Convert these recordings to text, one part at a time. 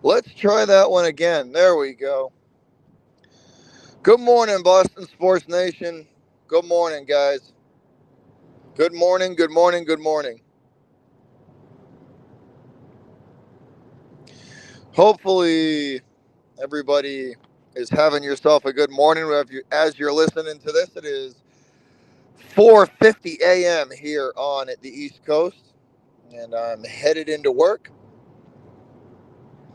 Let's try that one again. There we go. Good morning, Boston Sports Nation. Good morning, guys. Good morning, good morning, good morning. Hopefully, everybody is having yourself a good morning. As you're listening to this, it is 4:50 a.m. here on the East Coast, and I'm headed into work.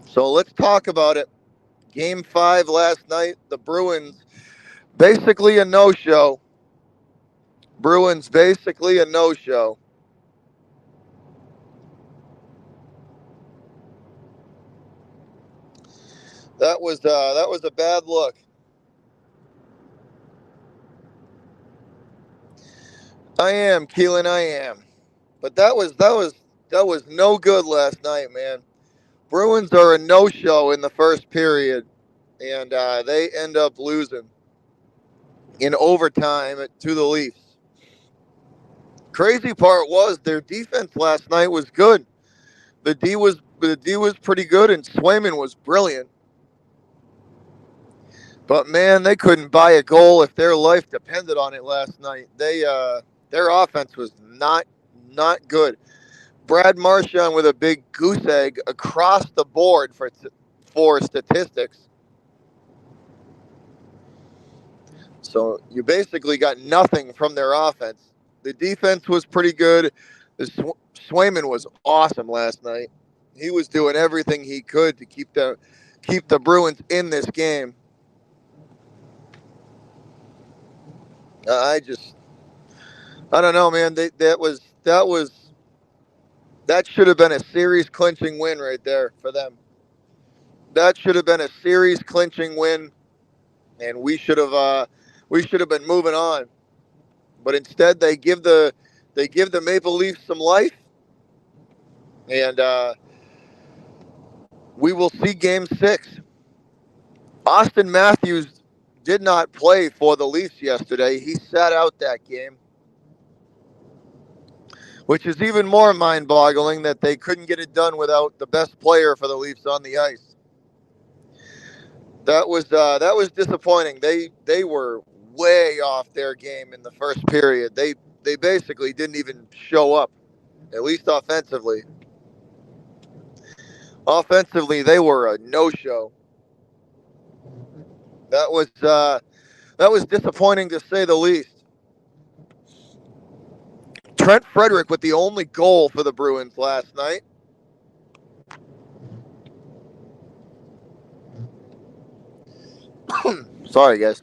So let's talk about it. Game 5 last night, the Bruins basically a no-show. Bruins basically a no-show. That was a bad look. I am, Keelan, I am. But that was no good last night, man. Bruins are a no-show in the first period, and they end up losing in overtime to the Leafs. Crazy part was their defense last night was good. The D was pretty good, and Swayman was brilliant. But man, they couldn't buy a goal if their life depended on it last night. Their offense was not good. Brad Marchand with a big goose egg across the board for statistics. So you basically got nothing from their offense. The defense was pretty good. Swayman was awesome last night. He was doing everything he could to keep the Bruins in this game. I just I don't know, man. That should have been a series clinching win right there for them. That should have been a series clinching win, and we should have been moving on. But instead, they give the Maple Leafs some life, and we will see Game 6. Austin Matthews did not play for the Leafs yesterday. He sat out that game, which is even more mind-boggling that they couldn't get it done without the best player for the Leafs on the ice. That was disappointing. They were way off their game in the first period. They basically didn't even show up, at least offensively. Offensively, they were a no-show. That was uh, that was disappointing to say the least. Trent Frederick with the only goal for the Bruins last night. Sorry, guys,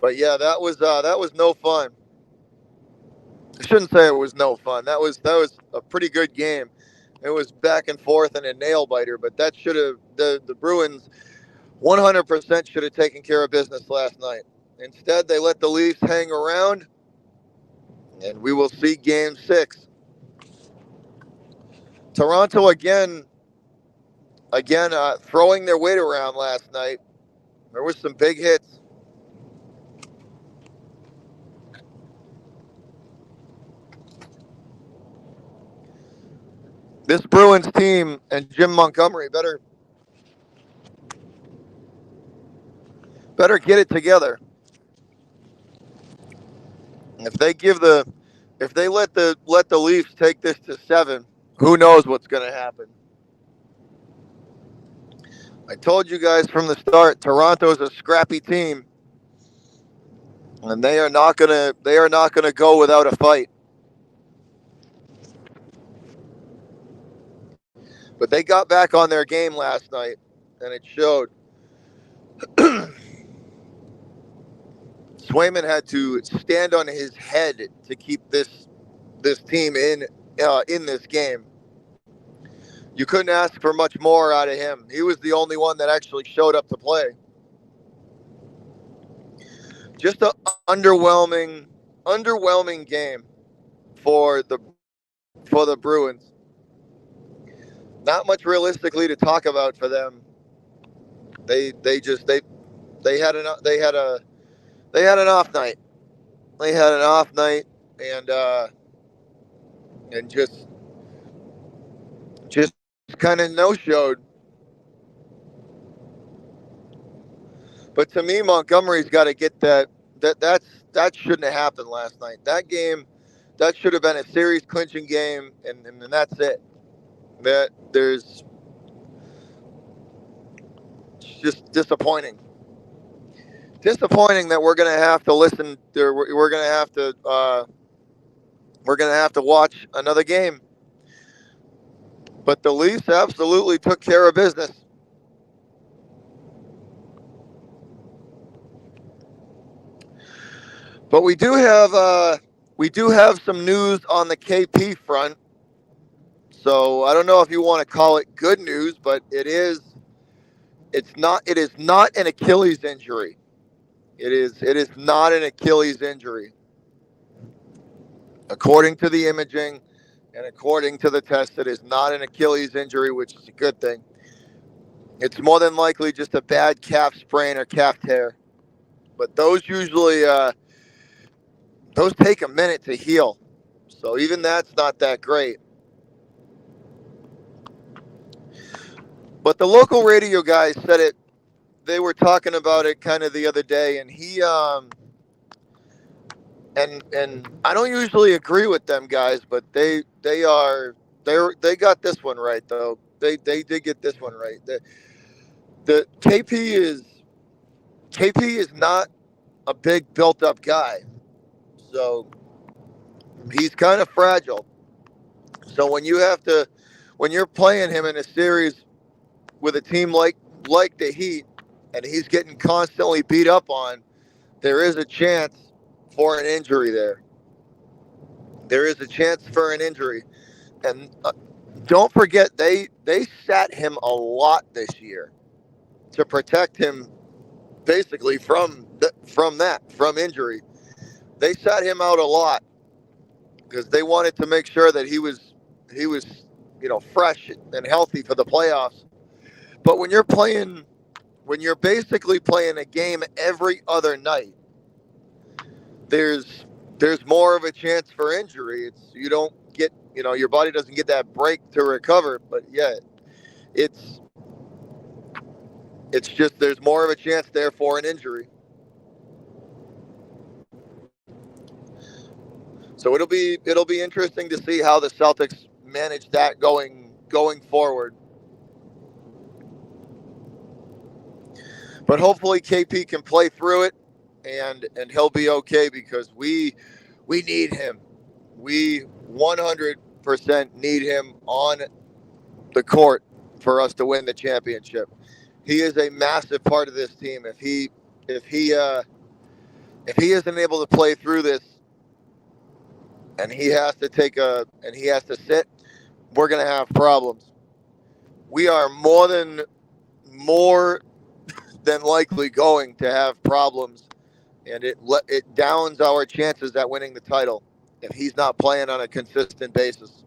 but yeah, that was no fun. I shouldn't say it was no fun. That was a pretty good game. It was back and forth and a nail biter, but that should have the Bruins 100% should have taken care of business last night. Instead, they let the Leafs hang around, and we will see Game 6. Toronto again, throwing their weight around last night. There was some big hits. This Bruins team and Jim Montgomery better get it together. If they give the if they let the Leafs take this to 7, who knows what's going to happen? I told you guys from the start, Toronto's a scrappy team, and they are not gonna go without a fight. But they got back on their game last night, and it showed. Swayman had to stand on his head to keep this team in this game. You couldn't ask for much more out of him. He was the only one that actually showed up to play. Just an underwhelming game for the Bruins. Not much realistically to talk about for them. They had an off night. They had an off night, and and just kind of no-showed. But to me, Montgomery's got to get that. That shouldn't have happened last night. That game, that should have been a series clinching game, and that's it. That there's just disappointing. Disappointing that we're gonna have to listen. We're gonna have to. We're gonna have to watch another game. But the Leafs absolutely took care of business. But we do have some news on the KP front. So I don't know if you want to call it good news, but it is. It's not. It is not an Achilles injury. It is. It is not an Achilles injury, according to the imaging, and according to the test. It is not an Achilles injury, which is a good thing. It's more than likely just a bad calf sprain or calf tear. But those take a minute to heal. So even that's not that great. But the local radio guys said it. They were talking about it kind of the other day, and he and I don't usually agree with them guys, but they got this one right though. They did get this one right. The KP is not a big built up guy, so he's kind of fragile. So when you're playing him in a series with a team like the Heat, and he's getting constantly beat up on, there is a chance for an injury there. There is a chance for an injury, and don't forget they sat him a lot this year to protect him basically from injury. They sat him out a lot because they wanted to make sure that he was fresh and healthy for the playoffs. But when you're basically playing a game every other night, there's there's more of a chance for injury. It's you don't get your body doesn't get that break to recover. But yeah, it's it's just there's more of a chance there for an injury. So it'll be interesting to see how the Celtics manage that going forward. But hopefully KP can play through it, and he'll be okay because we need him. We 100% need him on the court for us to win the championship. He is a massive part of this team. If he if he isn't able to play through this, and he has to sit, we're gonna have problems. We are more than likely going to have problems, and it downs our chances at winning the title if he's not playing on a consistent basis.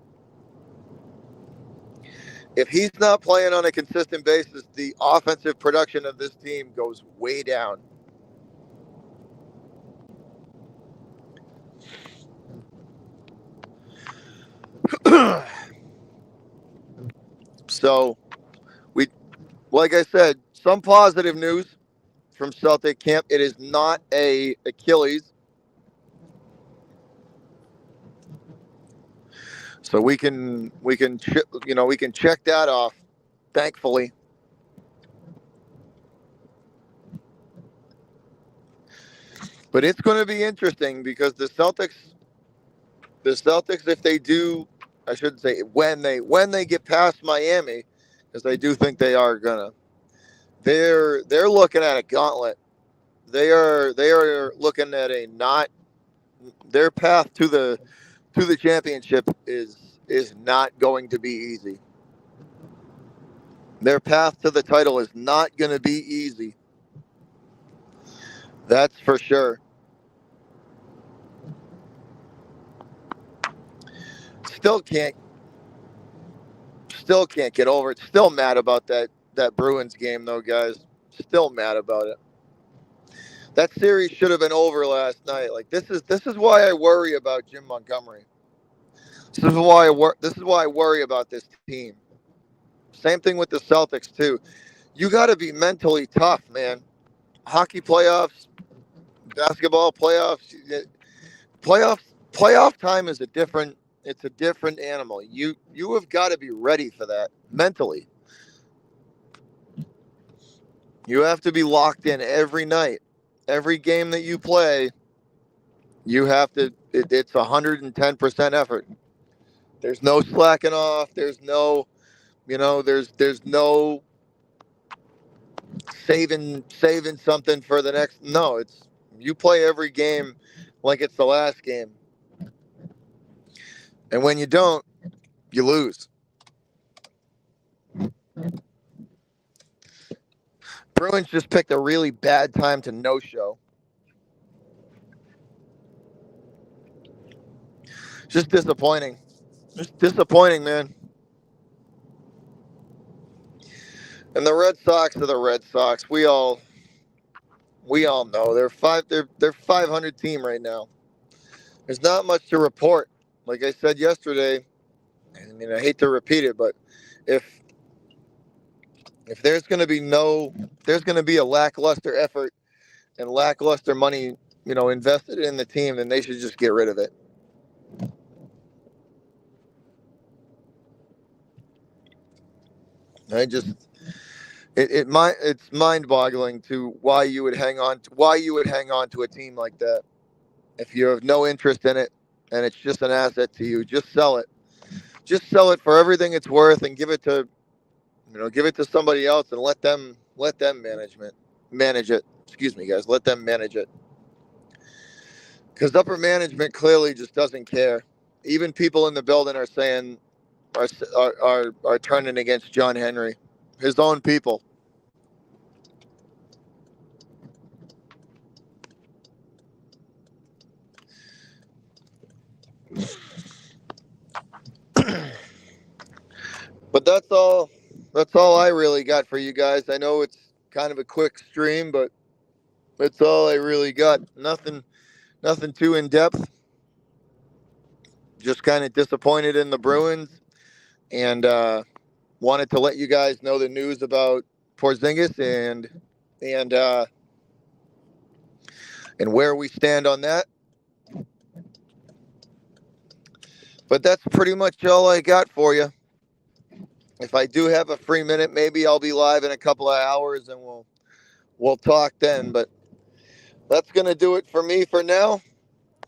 If he's not playing on a consistent basis, the offensive production of this team goes way down. So we, like I said, some positive news from Celtic camp. It is not a Achilles, so we can check that off. Thankfully, but it's going to be interesting because the Celtics, if they do, I shouldn't say when they get past Miami, because I do think they are gonna. They're looking at a gauntlet. They are looking at a not their path to the championship is not going to be easy. Their path to the title is not going to be easy. That's for sure. Still can't still can't get over it. Still mad about that Bruins game though, guys. Still mad about it. That series should have been over last night. Like this is why I worry about Jim Montgomery. This is why I worry about this team. Same thing with the Celtics too. You got to be mentally tough, man. Hockey playoffs, basketball playoffs, playoff playoff time is a different. It's a different animal. You have got to be ready for that mentally. You have to be locked in every night, every game that you play. You have to. It's 110% effort. There's no slacking off. There's no, there's no saving something for the next. No, it's you play every game like it's the last game, and when you don't, you lose. Bruins just picked a really bad time to no show. Just disappointing. Just disappointing, man. And the Red Sox are the Red Sox. We all know they're 500 team right now. There's not much to report. Like I said yesterday, I mean I hate to repeat it, but if if there's going to be no there's going to be a lackluster effort and lackluster money, invested in the team, then they should just get rid of it. I just it's mind-boggling to why you would hang on to a team like that if you have no interest in it and it's just an asset to you. Just sell it. Just sell it for everything it's worth and give it to somebody else and let them manage it. Excuse me, guys. Let them manage it. Because upper management clearly just doesn't care. Even people in the building are saying are turning against John Henry, his own people. But that's all. That's all I really got for you guys. I know it's kind of a quick stream, but that's all I really got. Nothing too in depth. Just kind of disappointed in the Bruins, and wanted to let you guys know the news about Porzingis and and where we stand on that. But that's pretty much all I got for you. If I do have a free minute, maybe I'll be live in a couple of hours and we'll talk then. But that's gonna do it for me for now.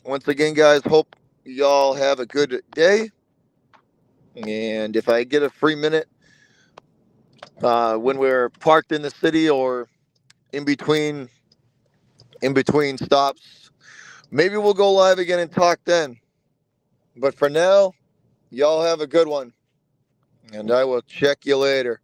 Once again, guys, hope y'all have a good day. And if I get a free minute when we're parked in the city or in between stops, maybe we'll go live again and talk then. But for now, y'all have a good one. And I will check you later.